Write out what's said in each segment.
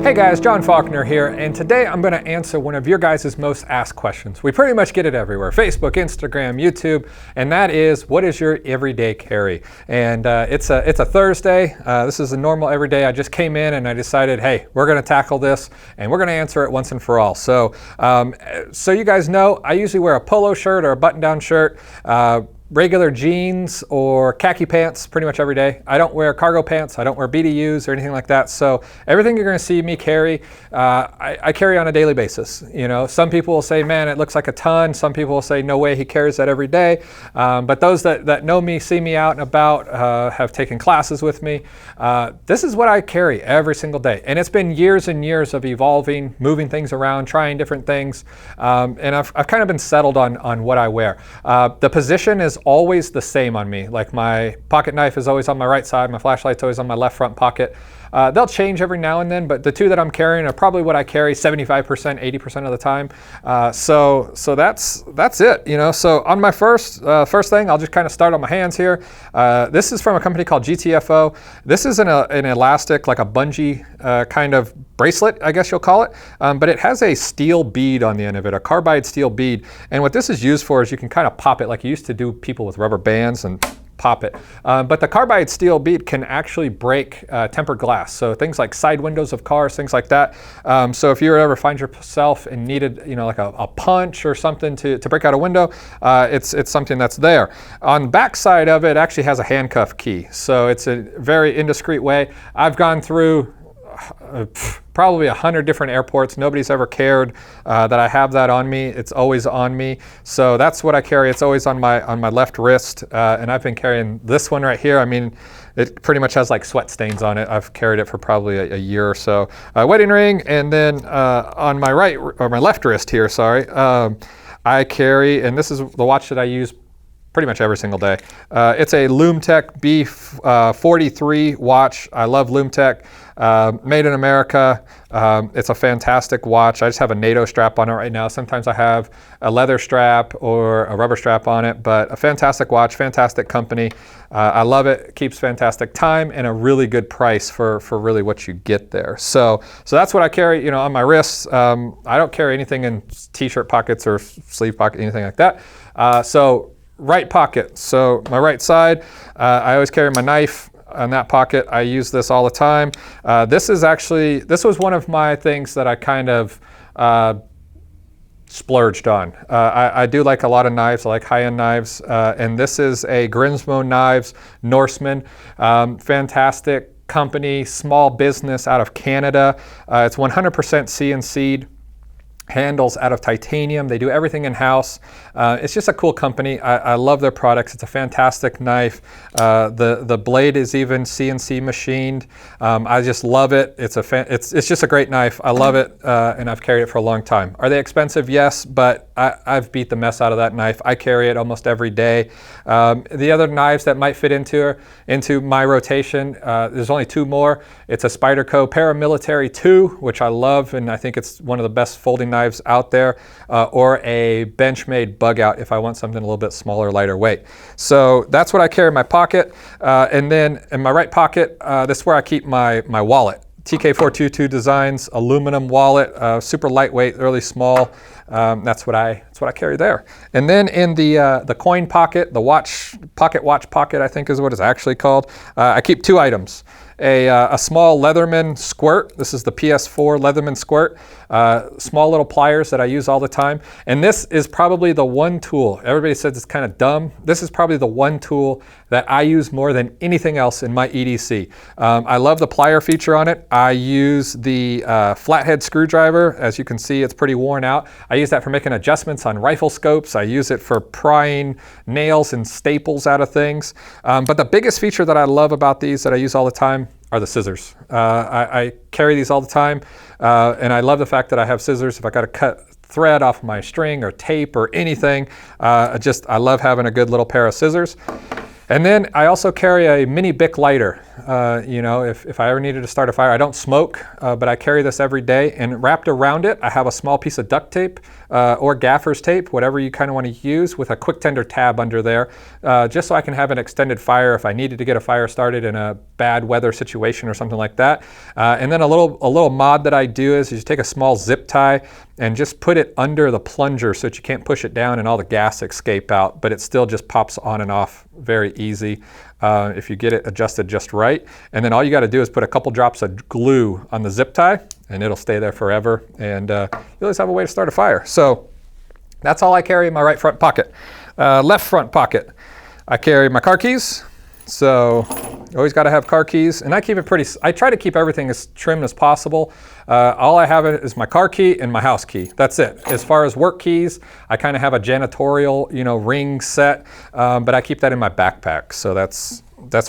Hey guys, John Faulkner here, and today I'm going to answer one of your guys' most asked questions. We pretty much get it everywhere, Facebook, Instagram, YouTube, and that is, what is your everyday carry? And it's a Thursday. This is a normal everyday. I just came in and I decided, hey, we're going to tackle this and we're going to answer it once and for all. So, so you guys know, I usually wear a polo shirt or a button-down shirt, regular jeans or khaki pants pretty much every day. I don't wear cargo pants, I don't wear BDUs or anything like that. So everything you're gonna see me carry, I carry on a daily basis. You know, some people will say, man, it looks like a ton. Some people will say, no way, he carries that every day. But those that know me, see me out and about, have taken classes with me. This is what I carry every single day. And it's been years and years of evolving, moving things around, trying different things. And I've kind of been settled on what I wear. The position is always the same on me. Like my pocket knife is always on my right side, my flashlight's always on my left front pocket. They'll change every now and then, but the two that I'm carrying are probably what I carry 75%, 80% of the time. So that's it, you know. So on my first thing, I'll just kind of start on my hands here. This is from a company called GTFO. This is an elastic, like a bungee kind of bracelet, I guess you'll call it, but it has a steel bead on the end of it, a carbide steel bead. And what this is used for is you can kind of pop it like you used to do people with rubber bands and pop it. But the carbide steel bead can actually break tempered glass. So things like side windows of cars, things like that. So if you ever find yourself and needed, you know, like a punch or something to break out a window, it's something that's there. On the back side of it actually has a handcuff key. So it's a very indiscreet way. I've gone through probably 100 different airports. Nobody's ever cared that I have that on me. It's always on me. So that's what I carry. It's always on my left wrist. And I've been carrying this one right here. I mean, it pretty much has like sweat stains on it. I've carried it for probably a year or so. Wedding ring, and then on my right, or my left wrist here, sorry, I carry, and this is the watch that I use pretty much every single day. It's a Lum-Tec B43 watch. I love Lum-Tec. Made in America. It's a fantastic watch. I just have a NATO strap on it right now. Sometimes I have a leather strap or a rubber strap on it, but a fantastic watch, fantastic company. I love it. It keeps fantastic time and a really good price for really what you get there. So that's what I carry, you know, on my wrists. I don't carry anything in t-shirt pockets or sleeve pocket, anything like that. So right pocket. So my right side, I always carry my knife on that pocket. I use this all the time. This was one of my things that I kind of splurged on. I do like a lot of knives. I like high-end knives. And this is a Grimsmo Knives Norseman. Fantastic company, small business out of Canada. It's 100% CNC'd. Handles out of titanium. They do everything in-house. It's just a cool company. I love their products. It's a fantastic knife. The blade is even CNC machined. I just love it. It's just a great knife. I love it, and I've carried it for a long time. Are they expensive? Yes, but I've beat the mess out of that knife. I carry it almost every day. The other knives that might fit into my rotation, there's only two more. It's a Spyderco Paramilitary 2, which I love, and I think it's one of the best folding knives out there, or a Benchmade bug out if I want something a little bit smaller, lighter weight. So that's what I carry in my pocket. And then in my right pocket, this is where I keep my wallet. TK422 Designs aluminum wallet, super lightweight, really small. That's what I carry there. And then in the coin pocket, the watch pocket, I think is what it's actually called. I keep two items. A small Leatherman Squirt. This is the PS4 Leatherman Squirt. Small little pliers that I use all the time. And this is probably the one tool, everybody says it's kind of dumb. This is probably the one tool that I use more than anything else in my EDC. I love the plier feature on it. I use the flathead screwdriver. As you can see, it's pretty worn out. I use that for making adjustments on rifle scopes. I use it for prying nails and staples out of things. But the biggest feature that I love about these that I use all the time are the scissors. I carry these all the time, and I love the fact that I have scissors. If I got to cut thread off my string or tape or anything, I love having a good little pair of scissors. And then I also carry a mini Bic lighter. you know, if I ever needed to start a fire. I don't smoke, but I carry this every day, and wrapped around it, I have a small piece of duct tape or gaffer's tape, whatever you kind of want to use, with a quick tender tab under there, just so I can have an extended fire if I needed to get a fire started in a bad weather situation or something like that. And then a little mod that I do is you take a small zip tie and just put it under the plunger so that you can't push it down and all the gas escape out, but it still just pops on and off very easy if you get it adjusted just right. And then all you got to do is put a couple drops of glue on the zip tie, and it'll stay there forever, and you always have a way to start a fire. So that's all I carry in my right front pocket. Left front pocket, I carry my car keys. So always got to have car keys, and I keep it I try to keep everything as trim as possible. All I have is my car key and my house key. That's it. As far as work keys, I kind of have a janitorial, you know, ring set, but I keep that in my backpack. So that's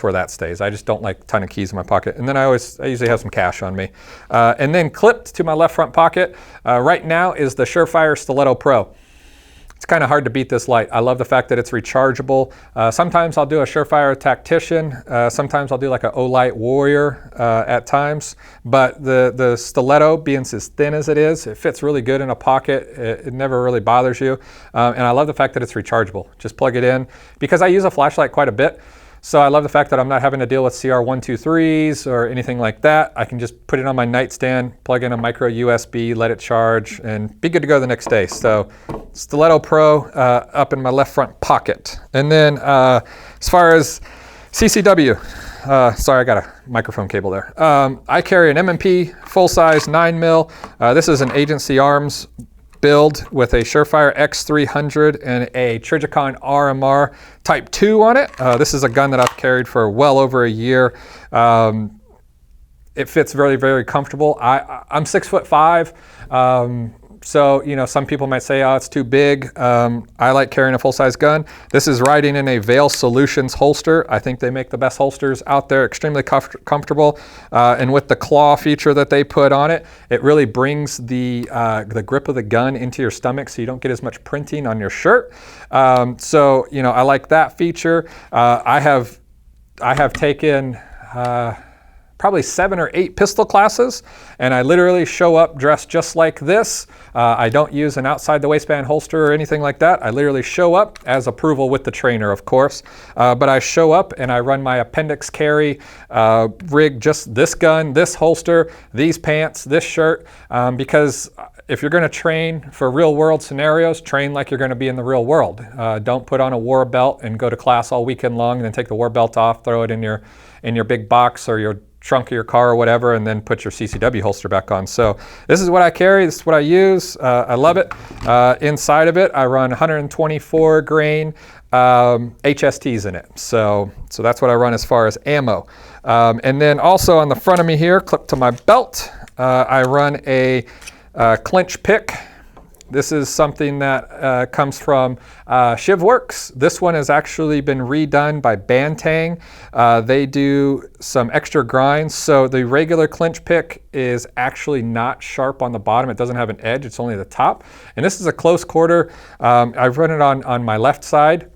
where that stays. I just don't like a ton of keys in my pocket. And then I usually have some cash on me. And then clipped to my left front pocket right now is the SureFire Stiletto Pro. It's kind of hard to beat this light. I love the fact that it's rechargeable. Sometimes I'll do a SureFire Tactician. Sometimes I'll do like an Olight Warrior at times. But the stiletto, being as thin as it is, it fits really good in a pocket. It never really bothers you. And I love the fact that it's rechargeable. Just plug it in. Because I use a flashlight quite a bit, so I love the fact that I'm not having to deal with CR123s or anything like that. I can just put it on my nightstand, plug in a micro USB, let it charge, and be good to go the next day. So Stiletto Pro up in my left front pocket. And then as far as CCW, sorry, I got a microphone cable there. I carry an M&P full-size 9mm. This is an Agency Arms build with a SureFire X300 and a Triage RMR Type 2 on it. This is a gun that I've carried for well over a year. It fits very, very comfortable. I'm 6'5". So, you know, some people might say, oh, it's too big. I like carrying a full-size gun. This is riding in a Veil Solutions holster. I think they make the best holsters out there, extremely comfortable. And with the claw feature that they put on it, it really brings the grip of the gun into your stomach so you don't get as much printing on your shirt. So, you know, I like that feature. I have taken probably 7 or 8 pistol classes, and I literally show up dressed just like this. I don't use an outside the waistband holster or anything like that. I literally show up as approval with the trainer, of course, but I show up and I run my appendix carry rig, just this gun, this holster, these pants, this shirt, because if you're gonna train for real world scenarios, train like you're gonna be in the real world. Don't put on a war belt and go to class all weekend long and then take the war belt off, throw it in your big box or your trunk of your car or whatever, and then put your CCW holster back on. So this is what I carry, this is what I use. I love it. Inside of it, I run 124 grain HSTs in it. So that's what I run as far as ammo. And then also on the front of me here, clipped to my belt, I run a Clinch pick. This is something that comes from Shivworks. This one has actually been redone by Bantang. They do some extra grinds. So the regular Clinch pick is actually not sharp on the bottom. It doesn't have an edge, it's only the top. And this is a close quarter. I've run it on my left side.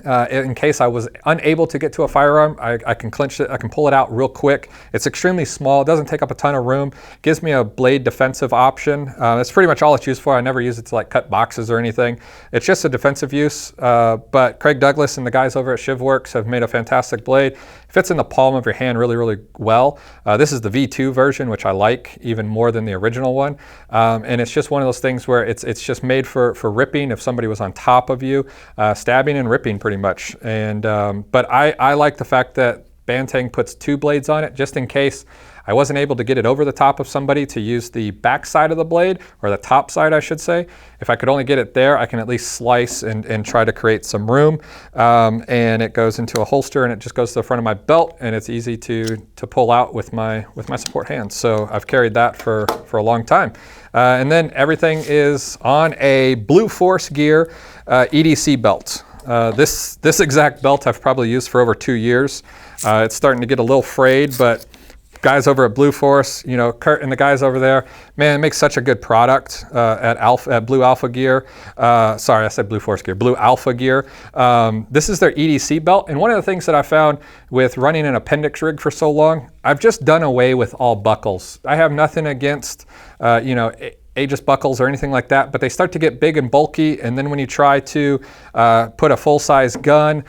In case I was unable to get to a firearm, I can clinch it, I can pull it out real quick. It's extremely small, it doesn't take up a ton of room, gives me a blade defensive option. That's pretty much all it's used for. I never use it to like cut boxes or anything. It's just a defensive use, but Craig Douglas and the guys over at Shivworks have made a fantastic blade. It fits in the palm of your hand really, really well. This is the V2 version, which I like even more than the original one. And it's just one of those things where it's just made for ripping if somebody was on top of you, stabbing and ripping pretty much. And but I like the fact that Bantang puts 2 blades on it just in case I wasn't able to get it over the top of somebody to use the back side of the blade, or the top side I should say. If I could only get it there, I can at least slice and try to create some room. And it goes into a holster and it just goes to the front of my belt, and it's easy to pull out with my support hand. So I've carried that for a long time. And then everything is on a Blue Force Gear EDC belt. This exact belt I've probably used for over 2 years. It's starting to get a little frayed, but guys over at Blue Force, you know, Kurt and the guys over there, man, it makes such a good product at Blue Alpha Gear. Sorry, I said Blue Force Gear, Blue Alpha Gear. This is their EDC belt. And one of the things that I found with running an appendix rig for so long, I've just done away with all buckles. I have nothing against, you know, Aegis buckles or anything like that, but they start to get big and bulky. And then when you try to put a full-size gun,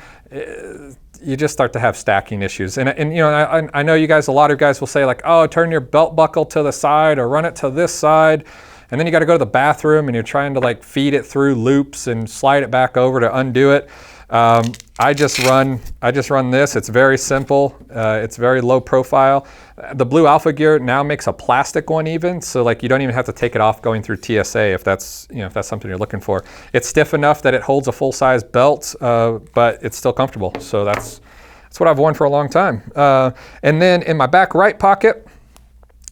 you just start to have stacking issues. And you know, I know you guys, a lot of guys will say like, oh, turn your belt buckle to the side or run it to this side. And then you got to go to the bathroom and you're trying to like feed it through loops and slide it back over to undo it. I just run this. It's very simple. It's very low profile. The Blue Alpha Gear now makes a plastic one even, so like you don't even have to take it off going through TSA if that's, you know, if that's something you're looking for. It's stiff enough that it holds a full-size belt, but it's still comfortable. So that's what I've worn for a long time. And then in my back right pocket,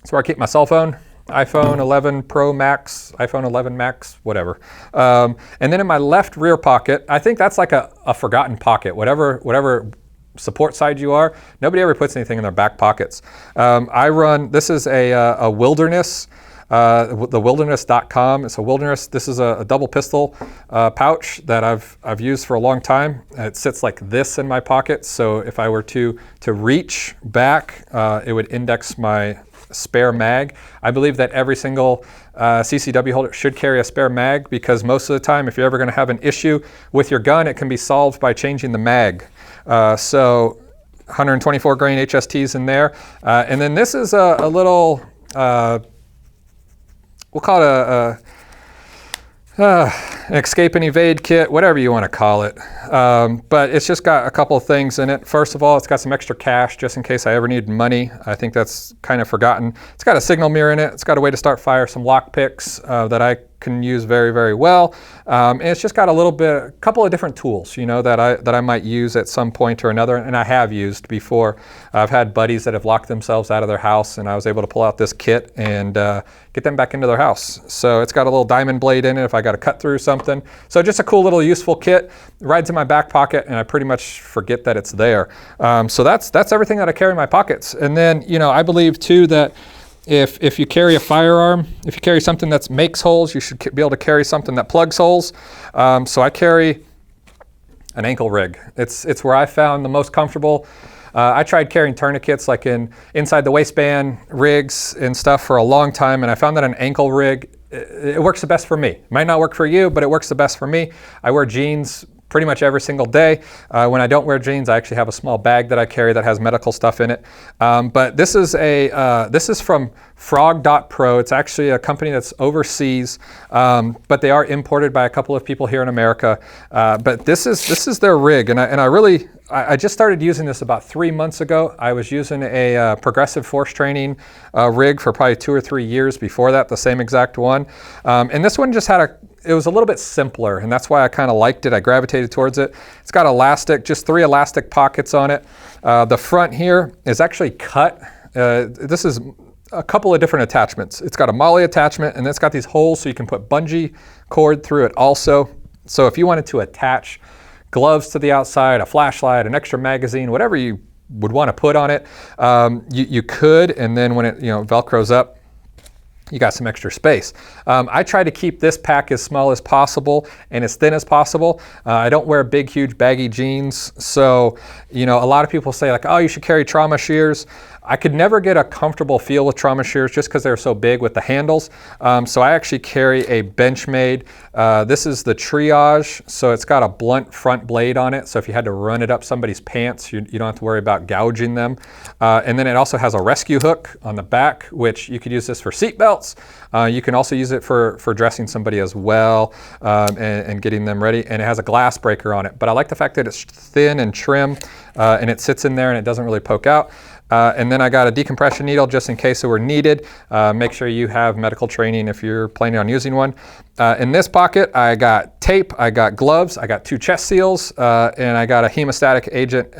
that's where I keep my cell phone. iPhone 11 Pro Max, iPhone 11 Max, whatever. And then in my left rear pocket, I think that's like a forgotten pocket. Whatever support side you are, nobody ever puts anything in their back pockets. This is a Wilderness, the wilderness.com. It's a Wilderness. This is a double pistol pouch that I've used for a long time. It sits like this in my pocket. So if I were to reach back, it would index my spare mag. I believe that every single CCW holder should carry a spare mag, because most of the time if you're ever going to have an issue with your gun, it can be solved by changing the mag. So 124 grain HSTs in there. And then this is a little, we'll call it an escape and evade kit, whatever you want to call it. But it's just got a couple of things in it. First of all, it's got some extra cash just in case I ever need money. I think that's kind of forgotten. It's got a signal mirror in it. It's got a way to start fire, some lock picks that I can use very, very well. And it's just got a couple of different tools, you know, that I might use at some point or another, and I have used before. I've had buddies that have locked themselves out of their house, and I was able to pull out this kit and get them back into their house. So it's got a little diamond blade in it if I got to cut through something. So just a cool little useful kit. Rides in my back pocket, and I pretty much forget that it's there. So that's everything that I carry in my pockets. And then, you know, I believe too that if you carry a firearm, if you carry something that makes holes, you should be able to carry something that plugs holes. So I carry an ankle rig. It's where I found the most comfortable. I tried carrying tourniquets like inside the waistband rigs and stuff for a long time, and I found that an ankle rig, it works the best for me. It might not work for you, but it works the best for me. I wear jeans pretty much every single day. When I don't wear jeans, I actually have a small bag that I carry that has medical stuff in it. But this is from Frog.Pro. It's actually a company that's overseas, but they are imported by a couple of people here in America. But this is their rig, and I just started using this about 3 months ago. I was using a progressive force training rig for probably 2 or 3 years before that, the same exact one. And this one just it was a little bit simpler, and that's why I kind of liked it. I gravitated towards it. It's got elastic, just 3 elastic pockets on it. The front here is actually cut. This is a couple of different attachments. It's got a MOLLE attachment, and it's got these holes so you can put bungee cord through it also. So if you wanted to attach gloves to the outside, a flashlight, an extra magazine, whatever you would want to put on it, you could, and then when it Velcros up, you got some extra space. I try to keep this pack as small as possible and as thin as possible. I don't wear big, huge, baggy jeans. So, a lot of people say like, oh, you should carry trauma shears. I could never get a comfortable feel with trauma shears just because they're so big with the handles. So I actually carry a Benchmade. This is the Triage. So it's got a blunt front blade on it. So if you had to run it up somebody's pants, you don't have to worry about gouging them. And then it also has a rescue hook on the back, which you could use this for seat belts. You can also use it for dressing somebody as well, and getting them ready. And it has a glass breaker on it. But I like the fact that it's thin and trim, and it sits in there and it doesn't really poke out. And then I got a decompression needle just in case it were needed. Make sure you have medical training if you're planning on using one. In this pocket, I got tape, I got gloves, I got 2 chest seals, and I got a hemostatic agent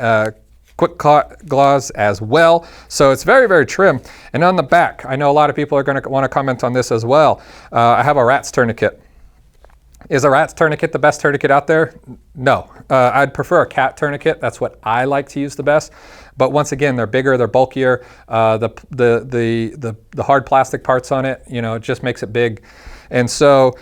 quick gloves as well. So it's very, very trim. And on the back, I know a lot of people are going to want to comment on this as well. I have a rat's tourniquet. Is a rat's tourniquet the best tourniquet out there? No. I'd prefer a cat tourniquet. That's what I like to use the best. But once again, they're bigger, they're bulkier. The hard plastic parts on it, you know, it just makes it big. And so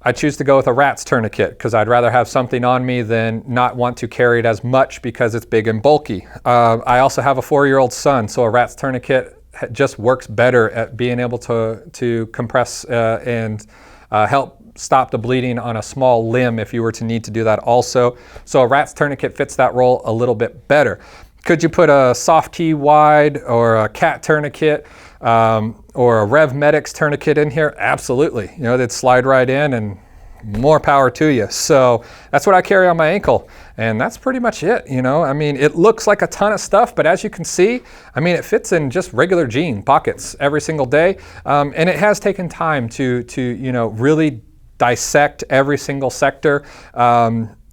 I choose to go with a rat's tourniquet because I'd rather have something on me than not want to carry it as much because it's big and bulky. I also have a 4-year-old son, so a rat's tourniquet just works better at being able to compress and help stop the bleeding on a small limb if you were to need to do that also. So a rat's tourniquet fits that role a little bit better. Could you put a soft T wide or a cat tourniquet or a Rev Medics tourniquet in here? Absolutely. You know, they'd slide right in, and more power to you. So that's what I carry on my ankle, and that's pretty much it. You know, I mean, it looks like a ton of stuff, but as you can see, I mean, it fits in just regular jean pockets every single day, and it has taken time to you know, really dissect every single sector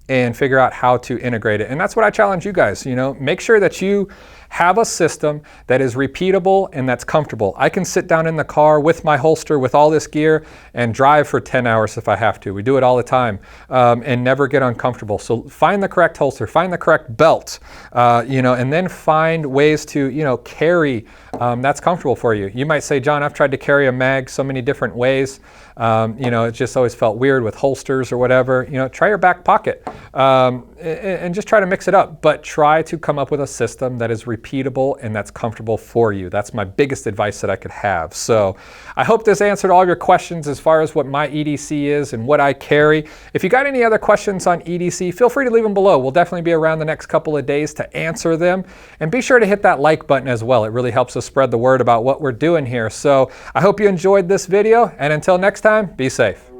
and figure out how to integrate it. And that's what I challenge you guys, you know, make sure that you have a system that is repeatable and that's comfortable. I can sit down in the car with my holster, with all this gear, and drive for 10 hours if I have to. We do it all the time, and never get uncomfortable. So find the correct holster, find the correct belt, you know, and then find ways to, you know, carry that's comfortable for you. You might say, John, I've tried to carry a mag so many different ways. You know, it just always felt weird with holsters or whatever. You know, try your back pocket and just try to mix it up, but try to come up with a system that is repeatable and that's comfortable for you. That's my biggest advice that I could have. So I hope this answered all your questions as far as what my EDC is and what I carry. If you got any other questions on EDC, feel free to leave them below. We'll definitely be around the next couple of days to answer them. And be sure to hit that like button as well. It really helps us spread the word about what we're doing here. So I hope you enjoyed this video, and until next time, be safe.